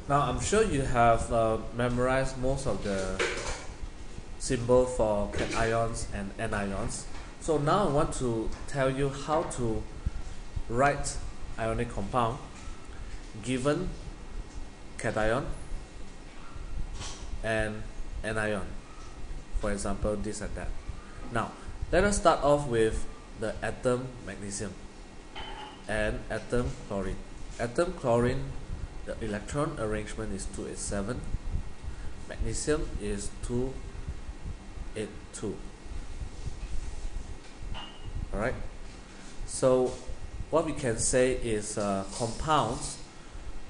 Now I'm sure you have memorized most of the symbol for cations and anions. So now I want to tell you how to write ionic compound given cation and anion. For example, this and that. Now let us start off with the atom magnesium and atom chlorine. Atom chlorine, the electron arrangement is 287. Magnesium is 282. Alright, so what we can say is compounds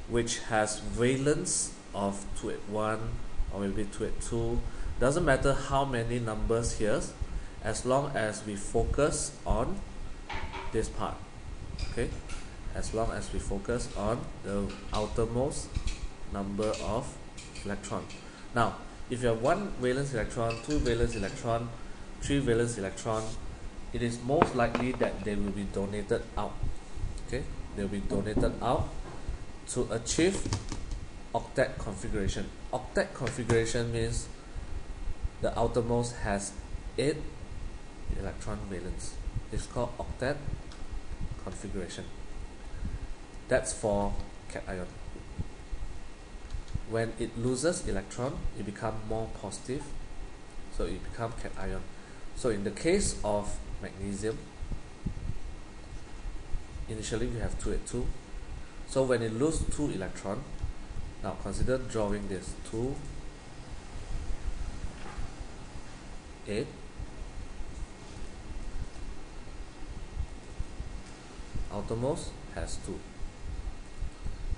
which has valence of 281 or maybe 282, doesn't matter how many numbers here, as long as we focus on this part. Okay, as long as we focus on the outermost number of electron. Now if you have 1 valence electron, 2 valence electron, 3 valence electron, it is most likely that they will be donated out. Okay, they will be donated out to achieve octet configuration. Octet configuration means the outermost has 8 electron valence. It's called octet configuration. That's for cation. When it loses electron, it becomes more positive, so it becomes cation. So in the case of magnesium, initially we have 282. So when it loses 2 electron, now consider drawing this 2, 8, outermost has 2.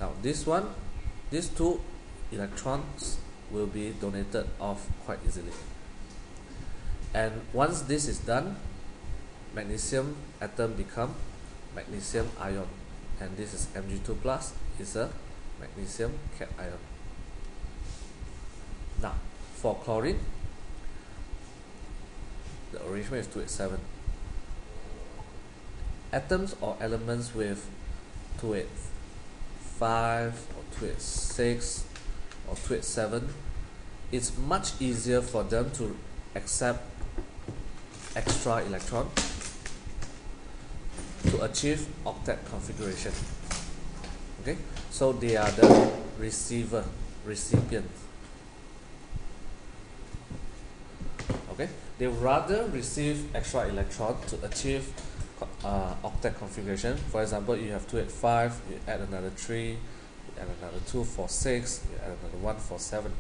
Now this one, these 2 electrons will be donated off quite easily. And once this is done, magnesium atom become magnesium ion, and this is Mg2 plus, is a magnesium cation. Now for chlorine, the arrangement is 287. Atoms or elements with 285 or 286 or 287, it's much easier for them to accept extra electron to achieve octet configuration. Okay, so they are the recipient. Okay, they rather receive extra electron to achieve octet configuration. For example, you have 285, you add another 3, you add another 2 for 6, you add another 1 for 7.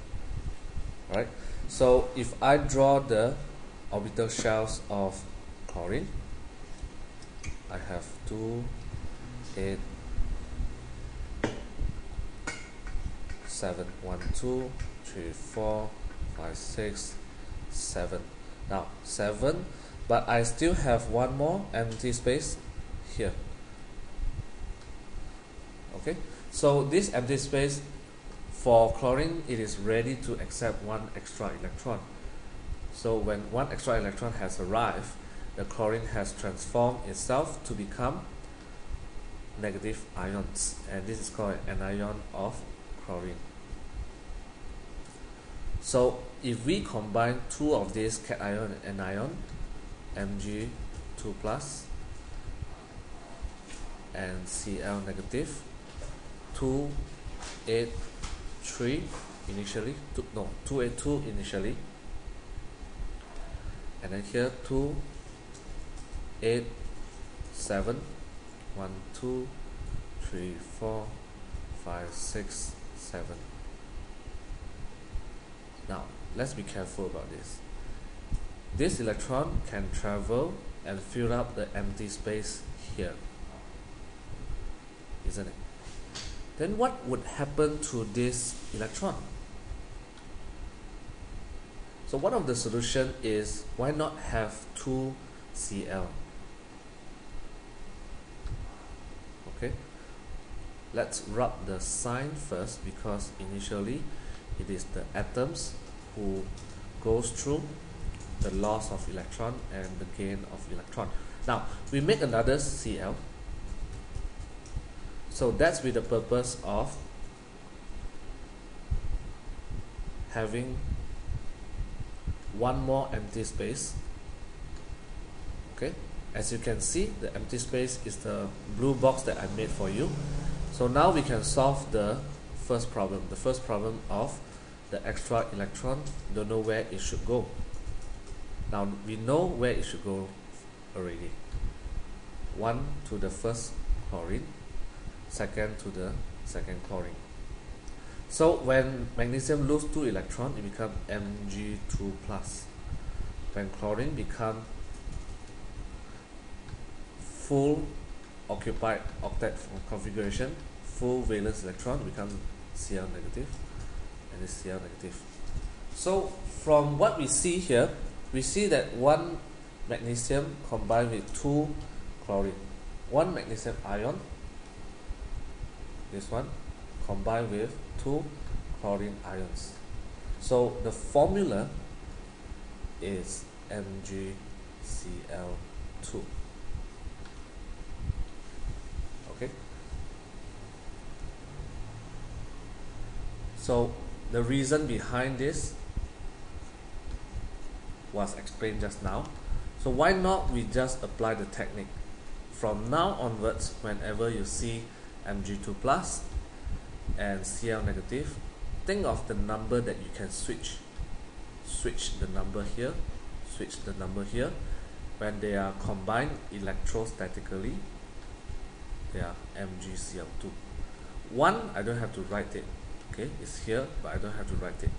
Alright, so if I draw the orbital shells of chlorine, I have 2, 8, 7, 1, 2, 3, 4, 5, 6, 7. Now 7, but I still have one more empty space here. Okay, so this empty space for chlorine, it is ready to accept 1 extra electron. So when 1 extra electron has arrived, the chlorine has transformed itself to become negative ions, and this is called an anion of chlorine. So if we combine 2 of these cation and anion, Mg2 plus and Cl negative, 2, 8, 3 initially, 282 initially, and then here 2, 8, 7, 1, 2, 3, 4, 5, 6, 7. Now let's be careful about this. This electron can travel and fill up the empty space here, isn't it? Then what would happen to this electron? So one of the solution is, why not have 2 Cl? Okay, let's rub the sign first, because initially it is the atoms who goes through the loss of electron and the gain of electron. Now we make another Cl. So that's with the purpose of having one more empty space. Okay, as you can see, the empty space is the blue box that I made for you. So now we can solve the first problem of the extra electron. Don't know where it should go. Now we know where it should go already. One to the first chlorine, second to the second chlorine. So when magnesium loses 2 electrons, it becomes Mg2+. When chlorine becomes full occupied octet configuration, full valence electron, becomes Cl negative, and this Cl negative. So from what we see here, we see that one magnesium combined with 2 chlorine, one magnesium ion, this one, combined with 2 chlorine ions. So the formula is MgCl2. Okay. So the reason behind this was explained just now. So why not we just apply the technique? From now onwards, whenever you see Mg2+ and Cl negative, think of the number that you can switch. Switch the number here, switch the number here. When they are combined electrostatically, they are MgCl2. 1, I don't have to write it. Okay, it's here, but I don't have to write it.